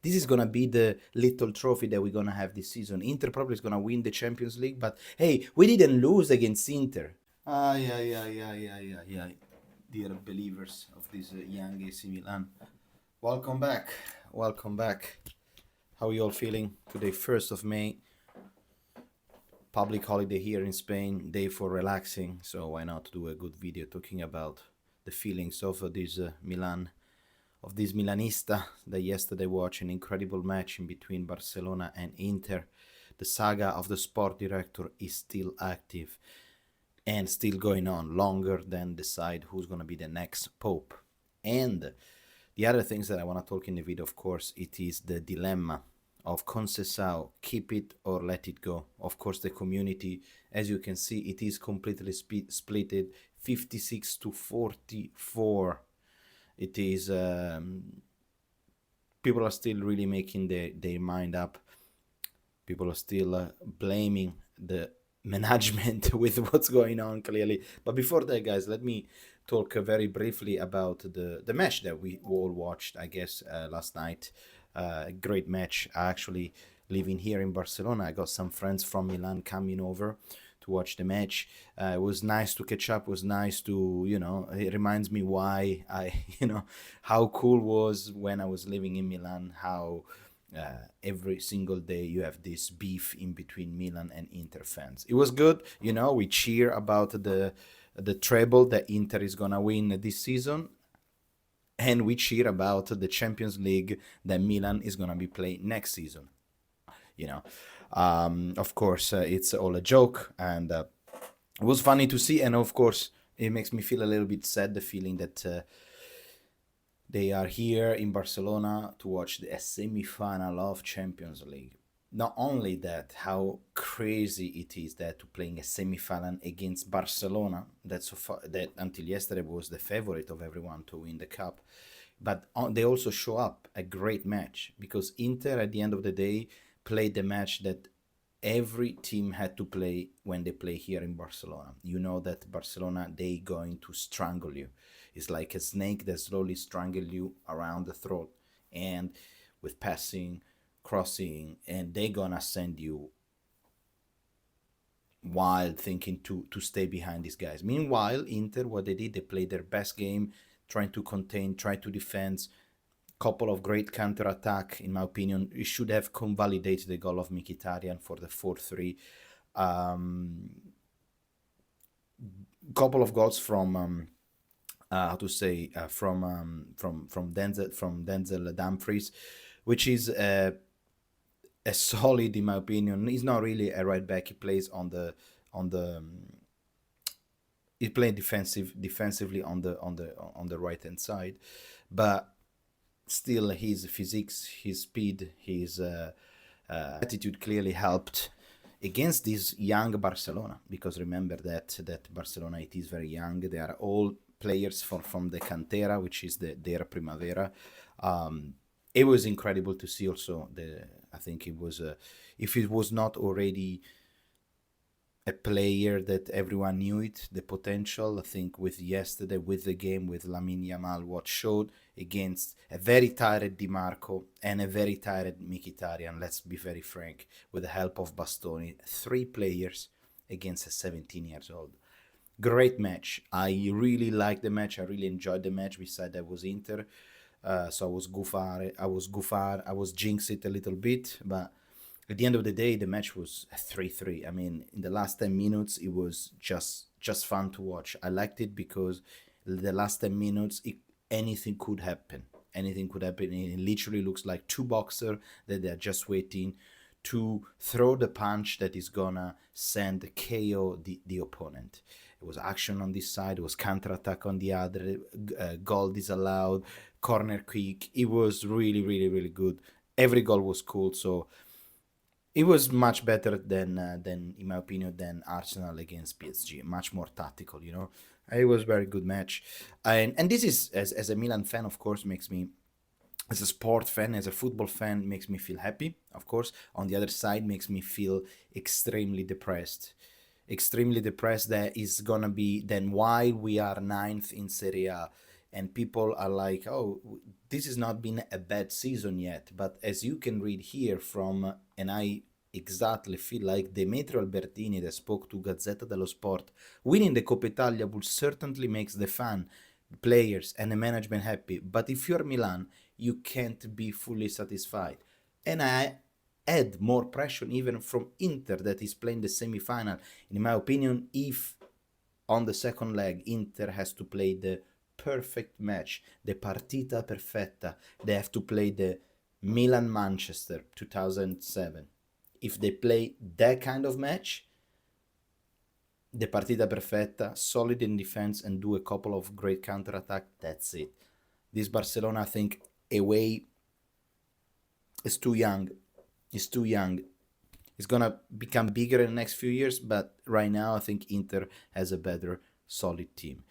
this is gonna be the little trophy that we're gonna have this season. Inter probably is gonna win the Champions League, but hey, we didn't lose against Inter. Yeah. Dear believers of this young AC Milan, welcome back. Welcome back. How are you all feeling today? 1st of May, public holiday here in Spain, day for relaxing. So why not do a good video talking about the feelings of this Milan, of this Milanista that yesterday watched an incredible match in between Barcelona and Inter. The saga of the sport director is still active and still going on longer than decide who's going to be the next pope. And the other things that I want to talk in the video, of course, it is the dilemma of Conceição, keep it or let it go. Of course, the community, as you can see, it is completely splitted, 56 to 44. It is, people are still really making their mind up. People are still blaming the management with what's going on, clearly. But before that, guys, let me talk very briefly about the match that we all watched, I guess, last night. Great match. I actually living here in Barcelona. I got some friends from Milan coming over to watch the match. It was nice to catch up. It was nice to, it reminds me why I, how cool was when I was living in Milan, how every single day you have this beef in between Milan and Inter fans. It was good. We cheer about the treble that Inter is gonna win this season, and we cheer about the Champions League that Milan is gonna be playing next season. Of course, it's all a joke, and it was funny to see. And of course, it makes me feel a little bit sad, the feeling that they are here in Barcelona to watch the semi-final of Champions League. Not only that, how crazy it is that to playing a semi-final against Barcelona, that until yesterday was the favorite of everyone to win the cup, but they also show up a great match, because Inter at the end of the day played the match that every team had to play when they play here in Barcelona. You know that Barcelona, they going to strangle you. It's like a snake that slowly strangles you around the throat, and with passing, crossing, and they gonna send you wild, thinking to stay behind these guys. Meanwhile, Inter, what they did, they played their best game, trying to contain, try to defend. Couple of great counter-attack, in my opinion. It should have convalidated the goal of Mkhitaryan for the 4-3. Couple of goals from Denzel Dumfries, which is a solid, in my opinion. He's not really a right back. He plays he played defensively on the right hand side, but still his physiques, his speed, his attitude clearly helped against this young Barcelona, because remember that Barcelona, it is very young. They are all players from the Cantera, which is their Primavera. It was incredible to see also I think it was if it was not already a player that everyone knew it, the potential, I think with yesterday, with the game, with Lamine Yamal, what showed against a very tired Di Marco and a very tired Mkhitaryan, let's be very frank, with the help of Bastoni, 3 players against a 17 years old. Great match. I really liked the match. I really enjoyed the match. Besides, that was Inter. So I was jinxed it a little bit, but at the end of the day, the match was 3-3. I mean, in the last 10 minutes, it was just fun to watch. I liked it because the last 10 minutes, anything could happen. Anything could happen. It literally looks like 2 boxers that they're just waiting to throw the punch that is gonna send KO the opponent. It was action on this side. It was counter-attack on the other. Goal disallowed. Corner kick. It was really, really, really good. Every goal was cool. So it was much better than in my opinion, than Arsenal against PSG. Much more tactical, It was a very good match. And this is, as a Milan fan, of course, makes me, as a sport fan, as a football fan, makes me feel happy, of course. On the other side, makes me feel extremely depressed. Extremely depressed that is gonna be, then while we are 9th in Serie A, and people are like, oh, this has not been a bad season yet. But as you can read here from, and I exactly feel like Demetrio Albertini that spoke to Gazzetta dello Sport, winning the Coppa Italia will certainly makes the fan, players, and the management happy. But if you're Milan, you can't be fully satisfied. And I add more pressure even from Inter that is playing the semi-final. In my opinion, if on the second leg Inter has to play the perfect match, the partita perfetta, they have to play the Milan Manchester 2007. If they play that kind of match, the partita perfetta, solid in defense and do a couple of great counter attack, that's it. This Barcelona, I think, away is too young. It's too young. It's gonna become bigger in the next few years, but right now I think Inter has a better, solid team.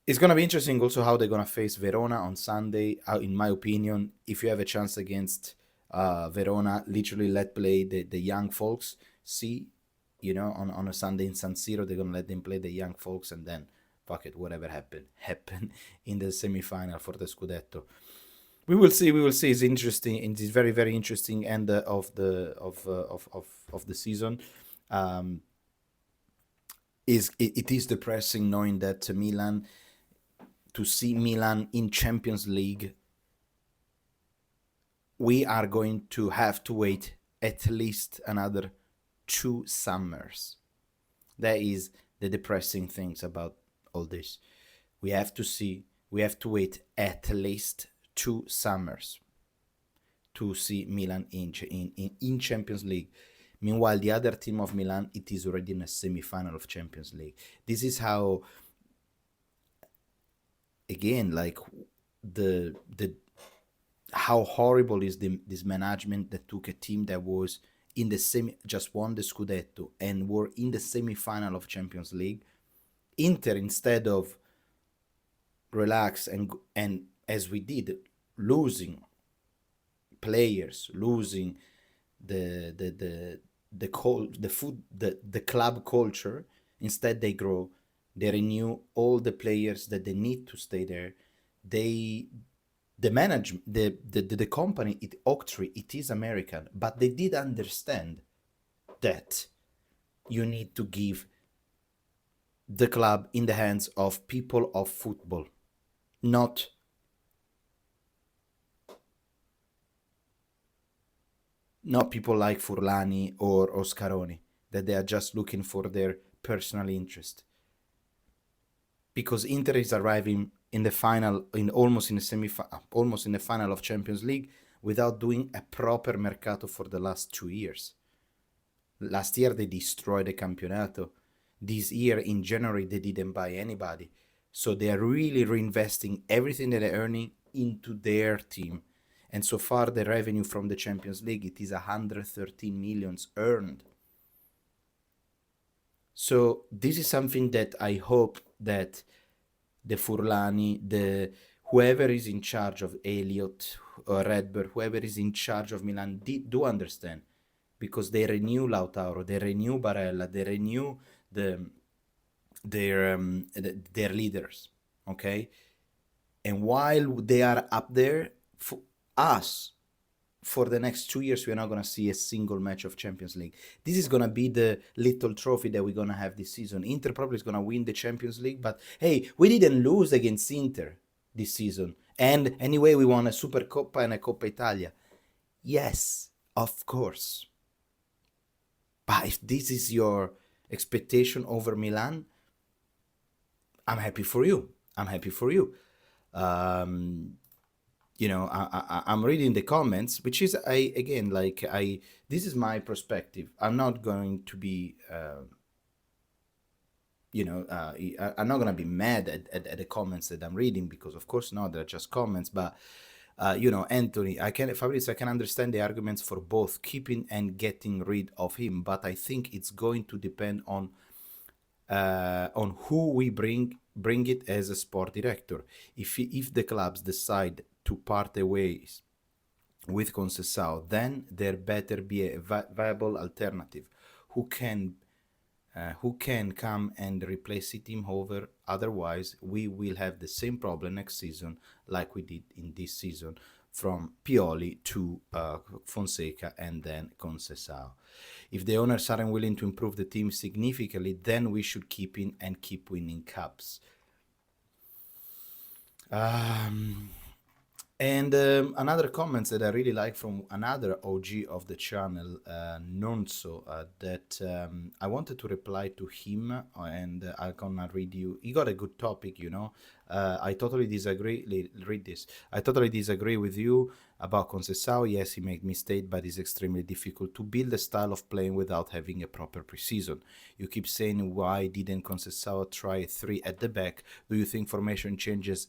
It's gonna be interesting also how they're gonna face Verona on Sunday. In my opinion, if you have a chance against Verona, literally let play the young folks. See, on a Sunday in San Siro, they're gonna let them play the young folks, and then fuck it, whatever happen in the semi-final for the Scudetto. We will see. We will see. It's interesting. It's very, very interesting end of the season. It is depressing knowing that Milan, to see Milan in Champions League, we are going to have to wait at least another 2 summers. That is the depressing things about all this. We have to wait at least 2 summers to see Milan in Champions League. Meanwhile, the other team of Milan, it is already in a semi-final of Champions League. This is how, again, like the how horrible is this management that took a team that was in the just won the Scudetto and were in the semi-final of Champions League. Inter, instead of relax and as we did, losing players, losing the club culture, instead they grow, they renew all the players that they need to stay there. The management, the company, Octree, it is American, but they did understand that you need to give the club in the hands of people of football, not people like Furlani or Oscaroni, that they are just looking for their personal interest. Because Inter is arriving in the final, almost in the final of Champions League, without doing a proper mercato for the last 2 years. Last year they destroyed the Campionato. This year in January they didn't buy anybody. So they are really reinvesting everything that they're earning into their team. And so far the revenue from the Champions League, it is 113 millions earned. So this is something that I hope that the Furlani, whoever is in charge of Elliott or Redbird, whoever is in charge of Milan, do understand. Because they renew Lautaro, they renew Barella, they renew their leaders, okay? And while they are up there, for us, for the next 2 years, we're not going to see a single match of Champions League. This is going to be the little trophy that we're going to have this season. Inter probably is going to win the Champions League, but hey, we didn't lose against Inter this season. And anyway, we won a Supercoppa and a Coppa Italia. Yes, of course. But if this is your expectation over Milan, I'm happy for you. I'm happy for you. I'm reading the comments, which is this is my perspective. I'm not going to be I'm not gonna be mad at the comments that I'm reading, because of course not, they're just comments. But Anthony, I can understand the arguments for both keeping and getting rid of him, but I think it's going to depend on who we bring it as a sport director. If the clubs decide to part their ways with Conceição, then there better be a viable alternative who can who can come and replace Tim Hover. Otherwise, we will have the same problem next season like we did in this season, from Pioli to Fonseca and then Conceição. If the owners aren't willing to improve the team significantly, then we should keep in and keep winning cups. And another comment that I really like from another OG of the channel, Nonso, that I wanted to reply to him, and I'm gonna read you. He got a good topic, you know. I totally disagree. Read this. I totally disagree with you about Conceição. Yes, he made mistakes, but it's extremely difficult to build a style of playing without having a proper preseason. You keep saying, why didn't Conceição try 3 at the back? Do you think formation changes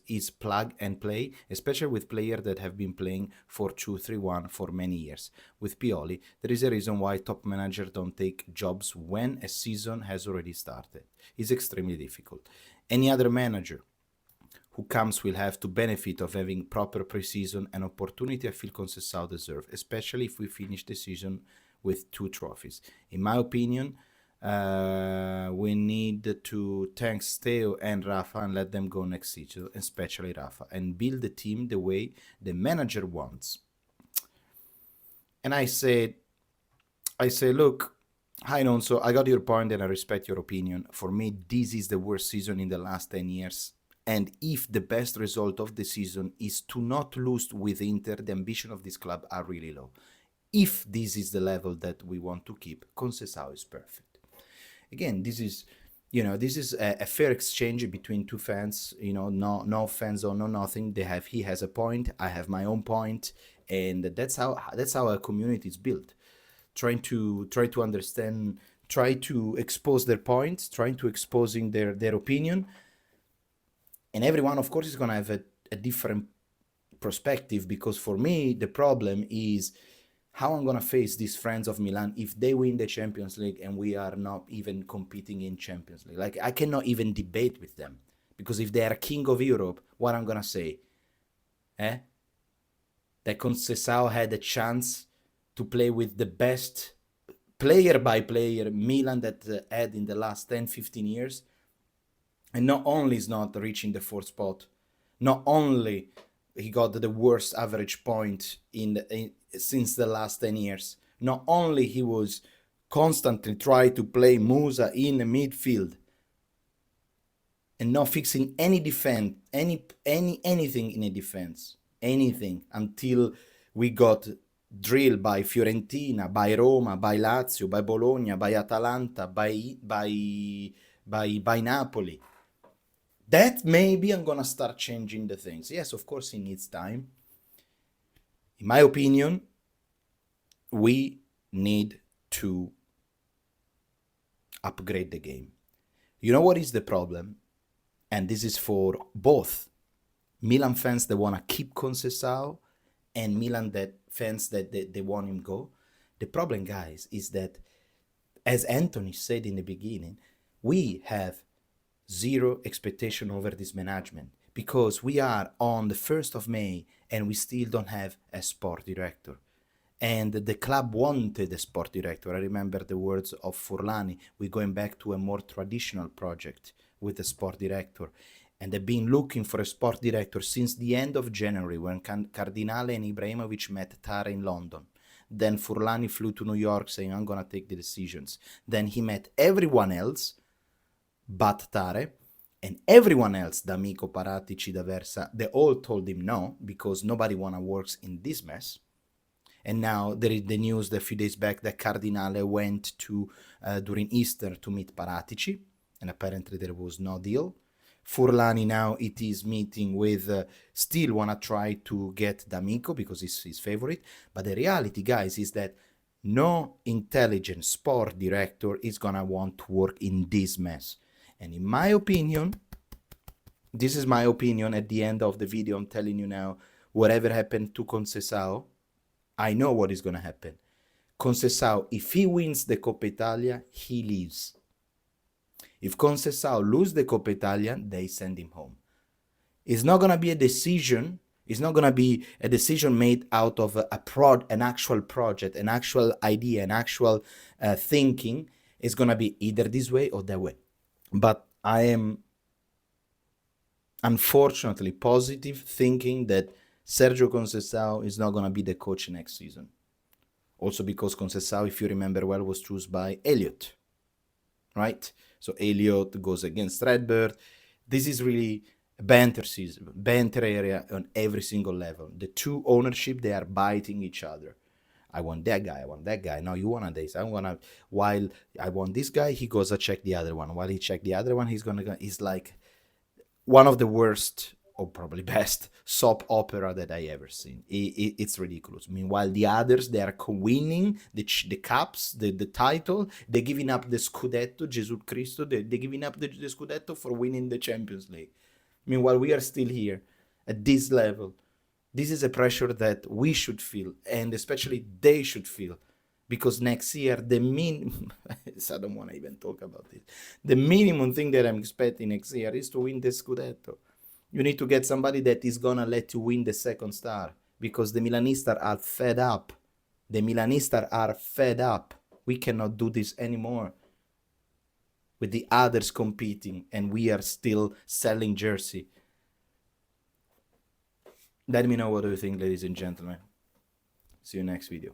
is plug and play, especially with players that have been playing 4-2-3-1 for many years? With Pioli, there is a reason why top managers don't take jobs when a season has already started. It's extremely difficult. Any other manager who comes will have to benefit of having proper preseason and opportunity I feel Conceição deserve, especially if we finish the season with 2 trophies. In my opinion, we need to thank Steo and Rafa and let them go next season, especially Rafa, and build the team the way the manager wants. And I say, look, hi Nonso, I got your point and I respect your opinion. For me, this is the worst season in the last 10 years. And if the best result of the season is to not lose with Inter, the ambition of this club are really low. If this is the level that we want to keep, Conceição is perfect. Again, this is a fair exchange between 2 fans. No fans or no nothing. He has a point, I have my own point, and that's how a community is built. Try to understand, try to expose their points, trying to exposing their opinion, and everyone, of course, is gonna have a different perspective. Because for me, the problem is how I'm gonna face these friends of Milan if they win the Champions League and we are not even competing in Champions League. Like, I cannot even debate with them, because if they are king of Europe, what I'm gonna say? That Conceição had a chance to play with the best player by player Milan that had in the last 10-15 years, and not only is not reaching the 4th spot, not only he got the worst average point since the last 10 years. Not only he was constantly trying to play Musa in the midfield and not fixing any defense, anything in a defense, anything, until we got drilled by Fiorentina, by Roma, by Lazio, by Bologna, by Atalanta, by Napoli. That maybe I'm gonna start changing the things. Yes, of course, it needs time. In my opinion, we need to upgrade the game. You know what is the problem? And this is for both Milan fans that want to keep Conceição and Milan fans that they want him go. The problem, guys, is that, as Anthony said in the beginning, we have zero expectation over this management, because we are on the 1st of May and we still don't have a sport director. And the club wanted a sport director. I remember the words of Furlani, we're going back to a more traditional project with a sport director. And they've been looking for a sport director since the end of January, when Cardinale and Ibrahimovic met Tare in London. Then Furlani flew to New York saying, I'm going to take the decisions. Then he met everyone else but Tare, and everyone else, D'Amico, Paratici, D'Aversa, they all told him no, because nobody wanna work in this mess. And now there is the news a few days back that Cardinale went to during Easter to meet Paratici, and apparently there was no deal. Furlani now it is meeting with, still wanna try to get D'Amico because he's his favorite. But the reality, guys, is that no intelligent sport director is gonna want to work in this mess. And in my opinion, this is my opinion at the end of the video, I'm telling you now, whatever happened to Conceição, I know what is going to happen. Conceição, if he wins the Coppa Italia, he leaves. If Conceição loses the Coppa Italia, they send him home. It's not going to be a decision. It's not going to be a decision made out of an actual project, an actual idea, an actual thinking. It's gonna be either this way or that way. But I am unfortunately positive, thinking that Sergio Conceição is not gonna be the coach next season. Also because Conceição, if you remember well, was chosen by Elliot, right? So Elliot goes against Redbird. This is really a banter season, banter area on every single level. The two ownership, they are biting each other. I want that guy, I want that guy. No, you want this. I want to. While I want this guy, he goes to check the other one. While he check the other one, he's like one of the worst or probably best soap opera that I ever seen. It's ridiculous. Meanwhile, the others, they are winning the cups, the title. They're giving up the Scudetto, Jesus Cristo. They're giving up the Scudetto for winning the Champions League. Meanwhile, we are still here at this level. This is a pressure that we should feel, and especially they should feel, because next year I don't want to even talk about it. The minimum thing that I'm expecting next year is to win the Scudetto. You need to get somebody that is gonna let you win the second star, because the Milanistas are fed up. The Milanistas are fed up. We cannot do this anymore with the others competing, and we are still selling jersey. Let me know what you think, ladies and gentlemen. See you next video.